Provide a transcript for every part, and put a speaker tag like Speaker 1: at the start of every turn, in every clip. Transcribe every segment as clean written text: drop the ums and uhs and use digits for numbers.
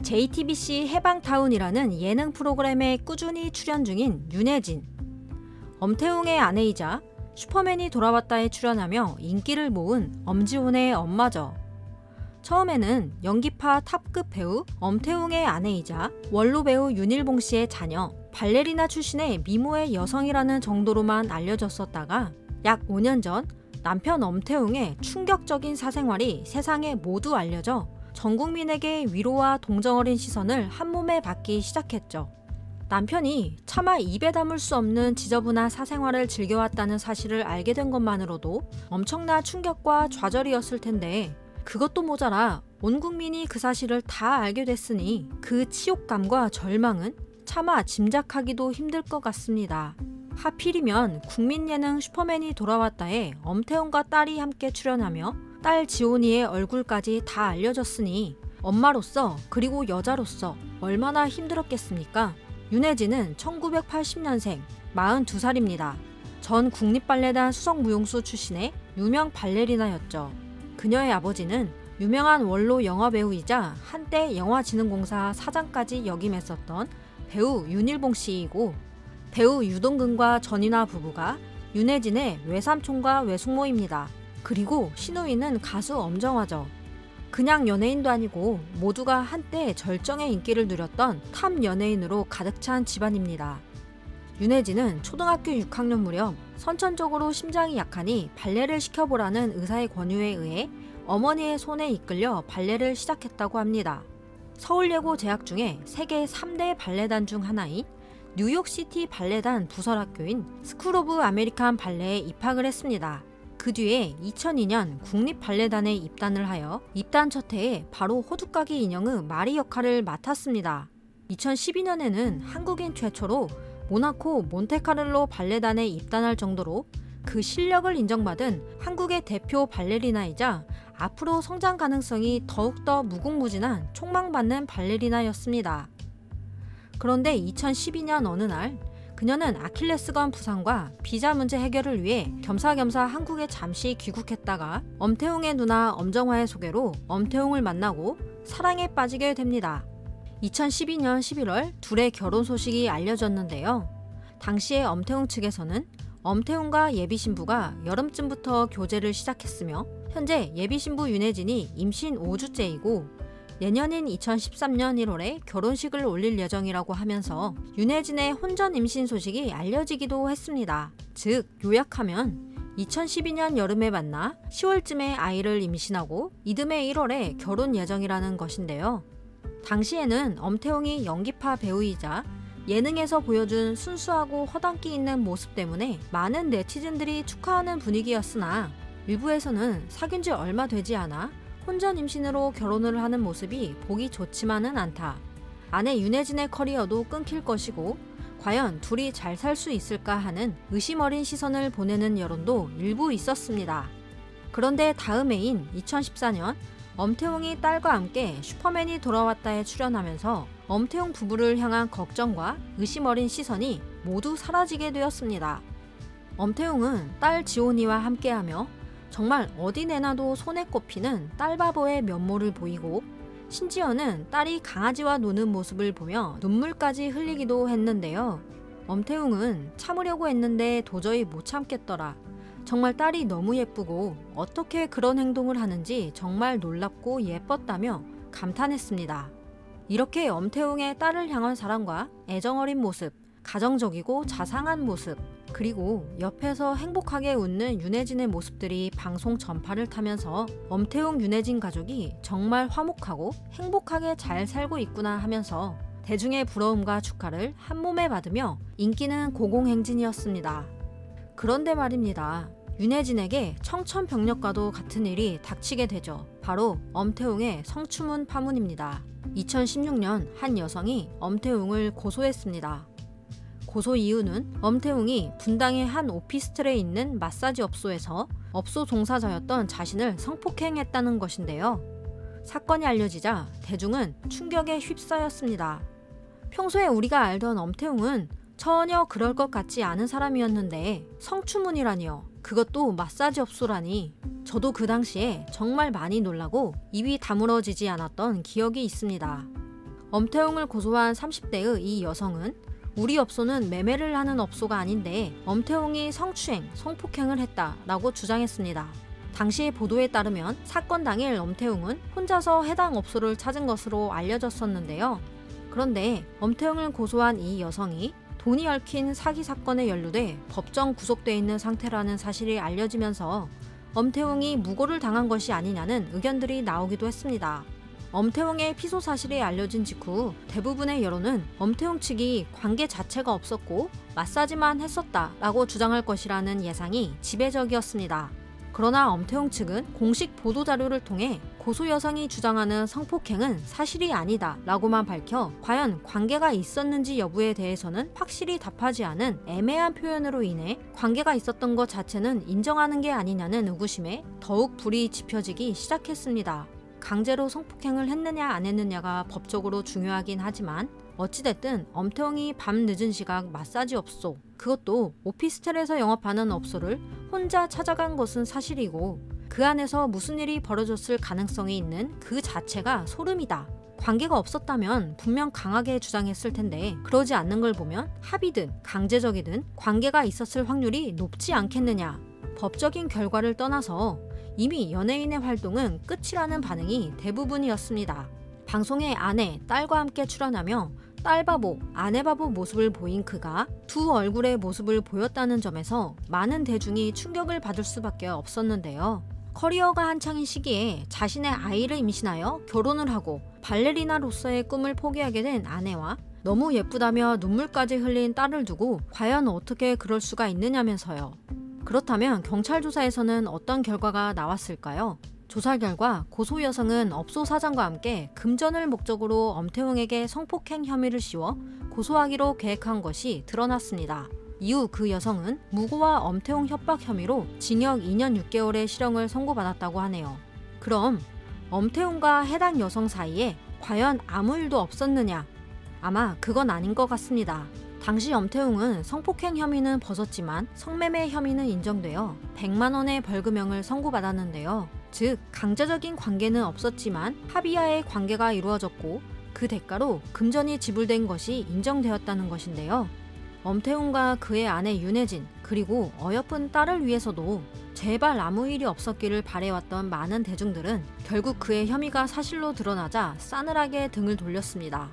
Speaker 1: JTBC 해방타운이라는 예능 프로그램에 꾸준히 출연 중인 윤혜진. 엄태웅의 아내이자 슈퍼맨이 돌아왔다에 출연하며 인기를 모은 엄지훈의 엄마죠. 처음에는 연기파 탑급 배우 엄태웅의 아내이자 원로 배우 윤일봉 씨의 자녀, 발레리나 출신의 미모의 여성이라는 정도로만 알려졌었다가 약 5년 전 남편 엄태웅의 충격적인 사생활이 세상에 모두 알려져 전 국민에게 위로와 동정 어린 시선을 한몸에 받기 시작했죠. 남편이 차마 입에 담을 수 없는 지저분한 사생활을 즐겨왔다는 사실을 알게 된 것만으로도 엄청난 충격과 좌절이었을 텐데, 그것도 모자라 온 국민이 그 사실을 다 알게 됐으니 그 치욕감과 절망은 차마 짐작하기도 힘들 것 같습니다. 하필이면 국민 예능 슈퍼맨이 돌아왔다에 엄태웅과 딸이 함께 출연하며 딸 지온이의 얼굴까지 다 알려졌으니 엄마로서 그리고 여자로서 얼마나 힘들었겠습니까? 윤혜진은 1980년생 42살입니다. 전 국립발레단 수석무용수 출신의 유명 발레리나였죠. 그녀의 아버지는 유명한 원로 영화배우이자 한때 영화진흥공사 사장까지 역임했었던 배우 윤일봉 씨이고, 배우 유동근과 전인화 부부가 윤혜진의 외삼촌과 외숙모입니다. 그리고 시누이는 가수 엄정화죠. 그냥 연예인도 아니고 모두가 한때 절정의 인기를 누렸던 탑 연예인으로 가득 찬 집안입니다. 윤혜진은 초등학교 6학년 무렵 선천적으로 심장이 약하니 발레를 시켜보라는 의사의 권유에 의해 어머니의 손에 이끌려 발레를 시작했다고 합니다. 서울예고 재학 중에 세계 3대 발레단 중 하나인 뉴욕시티 발레단 부설학교인 스쿨 오브 아메리칸 발레에 입학을 했습니다. 그 뒤에 2002년 국립발레단에 입단을 하여 입단 첫 해에 바로 호두까기 인형의 마리 역할을 맡았습니다. 2012년에는 한국인 최초로 모나코 몬테카를로 발레단에 입단할 정도로 그 실력을 인정받은 한국의 대표 발레리나이자 앞으로 성장 가능성이 더욱더 무궁무진한 촉망받는 발레리나였습니다. 그런데 2012년 어느 날 그녀는 아킬레스건 부상과 비자 문제 해결을 위해 겸사겸사 한국에 잠시 귀국했다가 엄태웅의 누나 엄정화의 소개로 엄태웅을 만나고 사랑에 빠지게 됩니다. 2012년 11월 둘의 결혼 소식이 알려졌는데요. 당시에 엄태웅 측에서는 엄태웅과 예비신부가 여름쯤부터 교제를 시작했으며 현재 예비신부 윤혜진이 임신 5주째이고 내년인 2013년 1월에 결혼식을 올릴 예정이라고 하면서 윤혜진의 혼전 임신 소식이 알려지기도 했습니다. 즉 요약하면 2012년 여름에 만나 10월쯤에 아이를 임신하고 이듬해 1월에 결혼 예정이라는 것인데요. 당시에는 엄태웅이 연기파 배우이자 예능에서 보여준 순수하고 허당기 있는 모습 때문에 많은 네티즌들이 축하하는 분위기였으나 일부에서는 사귄 지 얼마 되지 않아 혼전 임신으로 결혼을 하는 모습이 보기 좋지만은 않다. 아내 윤혜진의 커리어도 끊길 것이고 과연 둘이 잘 살 수 있을까 하는 의심 어린 시선을 보내는 여론도 일부 있었습니다. 그런데 다음 해인 2014년 엄태웅이 딸과 함께 슈퍼맨이 돌아왔다에 출연하면서 엄태웅 부부를 향한 걱정과 의심 어린 시선이 모두 사라지게 되었습니다. 엄태웅은 딸 지온이와 함께하며 정말 어디 내놔도 손에 꼽히는 딸바보의 면모를 보이고 심지어는 딸이 강아지와 노는 모습을 보며 눈물까지 흘리기도 했는데요. 엄태웅은 참으려고 했는데 도저히 못 참겠더라. 정말 딸이 너무 예쁘고 어떻게 그런 행동을 하는지 정말 놀랍고 예뻤다며 감탄했습니다. 이렇게 엄태웅의 딸을 향한 사랑과 애정어린 모습, 가정적이고 자상한 모습, 그리고 옆에서 행복하게 웃는 윤혜진의 모습들이 방송 전파를 타면서 엄태웅 윤혜진 가족이 정말 화목하고 행복하게 잘 살고 있구나 하면서 대중의 부러움과 축하를 한몸에 받으며 인기는 고공행진이었습니다. 그런데 말입니다. 윤혜진에게 청천벽력과도 같은 일이 닥치게 되죠. 바로 엄태웅의 성추문 파문입니다. 2016년 한 여성이 엄태웅을 고소했습니다. 고소 이유는 엄태웅이 분당의 한 오피스텔에 있는 마사지 업소에서 업소 종사자였던 자신을 성폭행했다는 것인데요. 사건이 알려지자 대중은 충격에 휩싸였습니다. 평소에 우리가 알던 엄태웅은 전혀 그럴 것 같지 않은 사람이었는데 성추문이라니요. 그것도 마사지 업소라니. 저도 그 당시에 정말 많이 놀라고 입이 다물어지지 않았던 기억이 있습니다. 엄태웅을 고소한 30대의 이 여성은 우리 업소는 매매를 하는 업소가 아닌데 엄태웅이 성추행, 성폭행을 했다라고 주장했습니다. 당시 보도에 따르면 사건 당일 엄태웅은 혼자서 해당 업소를 찾은 것으로 알려졌었는데요. 그런데 엄태웅을 고소한 이 여성이 돈이 얽힌 사기 사건에 연루돼 법정 구속돼 있는 상태라는 사실이 알려지면서 엄태웅이 무고를 당한 것이 아니냐는 의견들이 나오기도 했습니다. 엄태웅의 피소 사실이 알려진 직후 대부분의 여론은 엄태웅 측이 관계 자체가 없었고 마사지만 했었다라고 주장할 것이라는 예상이 지배적이었습니다. 그러나 엄태웅 측은 공식 보도자료를 통해 고소 여성이 주장하는 성폭행은 사실이 아니다 라고만 밝혀 과연 관계가 있었는지 여부에 대해서는 확실히 답하지 않은 애매한 표현으로 인해 관계가 있었던 것 자체는 인정하는 게 아니냐는 의구심에 더욱 불이 지펴지기 시작했습니다. 강제로 성폭행을 했느냐 안 했느냐가 법적으로 중요하긴 하지만 어찌됐든 엄태웅이 밤 늦은 시각 마사지 업소, 그것도 오피스텔에서 영업하는 업소를 혼자 찾아간 것은 사실이고 그 안에서 무슨 일이 벌어졌을 가능성이 있는 그 자체가 소름이다. 관계가 없었다면 분명 강하게 주장했을 텐데 그러지 않는 걸 보면 합의든 강제적이든 관계가 있었을 확률이 높지 않겠느냐. 법적인 결과를 떠나서 이미 연예인의 활동은 끝이라는 반응이 대부분이었습니다. 방송에 아내, 딸과 함께 출연하며 딸바보, 아내바보 모습을 보인 그가 두 얼굴의 모습을 보였다는 점에서 많은 대중이 충격을 받을 수밖에 없었는데요. 커리어가 한창인 시기에 자신의 아이를 임신하여 결혼을 하고 발레리나로서의 꿈을 포기하게 된 아내와 너무 예쁘다며 눈물까지 흘린 딸을 두고 과연 어떻게 그럴 수가 있느냐면서요. 그렇다면 경찰 조사에서는 어떤 결과가 나왔을까요? 조사 결과 고소 여성은 업소 사장과 함께 금전을 목적으로 엄태웅에게 성폭행 혐의를 씌워 고소하기로 계획한 것이 드러났습니다. 이후 그 여성은 무고와 엄태웅 협박 혐의로 징역 2년 6개월의 실형을 선고받았다고 하네요. 그럼 엄태웅과 해당 여성 사이에 과연 아무 일도 없었느냐? 아마 그건 아닌 것 같습니다. 당시 엄태웅은 성폭행 혐의는 벗었지만 성매매 혐의는 인정되어 100만 원의 벌금형을 선고받았는데요. 즉 강제적인 관계는 없었지만 합의하에 관계가 이루어졌고 그 대가로 금전이 지불된 것이 인정되었다는 것인데요. 엄태웅과 그의 아내 윤혜진 그리고 어여쁜 딸을 위해서도 제발 아무 일이 없었기를 바래왔던 많은 대중들은 결국 그의 혐의가 사실로 드러나자 싸늘하게 등을 돌렸습니다.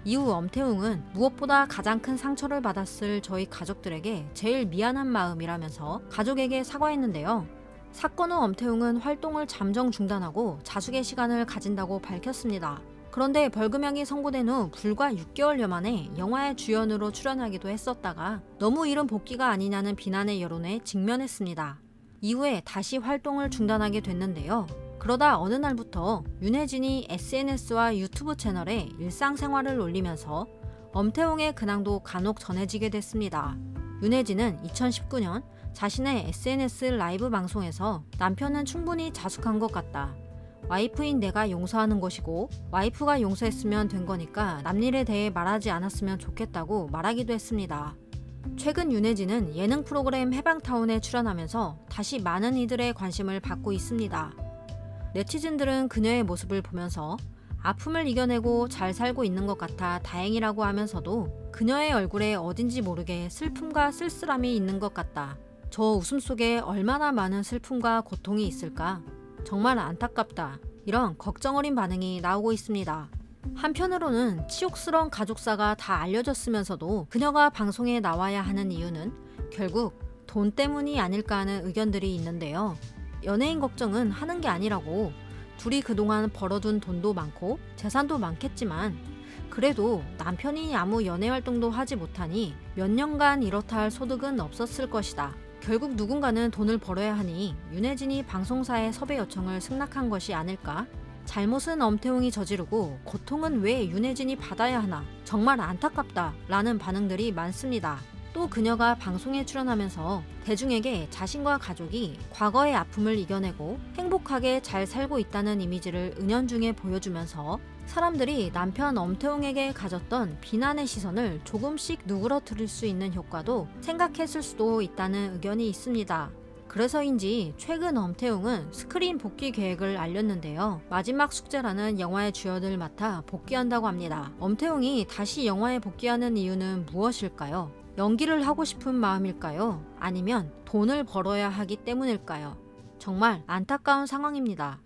Speaker 1: 이후 엄태웅은 무엇보다 가장 큰 상처를 받았을 저희 가족들에게 제일 미안한 마음이라면서 가족에게 사과했는데요. 사건 후 엄태웅은 활동을 잠정 중단하고 자숙의 시간을 가진다고 밝혔습니다. 그런데 벌금형이 선고된 후 불과 6개월여 만에 영화의 주연으로 출연하기도 했었다가 너무 이른 복귀가 아니냐는 비난의 여론에 직면했습니다. 이후에 다시 활동을 중단하게 됐는데요. 그러다 어느 날부터 윤혜진이 SNS와 유튜브 채널에 일상생활을 올리면서 엄태웅의 근황도 간혹 전해지게 됐습니다. 윤혜진은 2019년 자신의 SNS 라이브 방송에서 남편은 충분히 자숙한 것 같다. 와이프인 내가 용서하는 것이고 와이프가 용서했으면 된 거니까 남일에 대해 말하지 않았으면 좋겠다고 말하기도 했습니다. 최근 윤혜진은 예능 프로그램 해방타운에 출연하면서 다시 많은 이들의 관심을 받고 있습니다. 네티즌들은 그녀의 모습을 보면서 아픔을 이겨내고 잘 살고 있는 것 같아 다행이라고 하면서도 그녀의 얼굴에 어딘지 모르게 슬픔과 쓸쓸함이 있는 것 같다. 저 웃음 속에 얼마나 많은 슬픔과 고통이 있을까? 정말 안타깝다. 이런 걱정 어린 반응이 나오고 있습니다. 한편으로는 치욕스러운 가족사가 다 알려졌으면서도 그녀가 방송에 나와야 하는 이유는 결국 돈 때문이 아닐까 하는 의견들이 있는데요. 연예인 걱정은 하는 게 아니라고. 둘이 그동안 벌어둔 돈도 많고 재산도 많겠지만 그래도 남편이 아무 연애 활동도 하지 못하니 몇 년간 이렇다 할 소득은 없었을 것이다. 결국 누군가는 돈을 벌어야 하니 윤혜진이 방송사의 섭외 요청을 승낙한 것이 아닐까? 잘못은 엄태웅이 저지르고 고통은 왜 윤혜진이 받아야 하나? 정말 안타깝다 라는 반응들이 많습니다. 또 그녀가 방송에 출연하면서 대중에게 자신과 가족이 과거의 아픔을 이겨내고 행복하게 잘 살고 있다는 이미지를 은연중에 보여주면서 사람들이 남편 엄태웅에게 가졌던 비난의 시선을 조금씩 누그러뜨릴 수 있는 효과도 생각했을 수도 있다는 의견이 있습니다. 그래서인지 최근 엄태웅은 스크린 복귀 계획을 알렸는데요. 마지막 숙제라는 영화의 주연을 맡아 복귀한다고 합니다. 엄태웅이 다시 영화에 복귀하는 이유는 무엇일까요? 연기를 하고 싶은 마음일까요? 아니면 돈을 벌어야 하기 때문일까요? 정말 안타까운 상황입니다.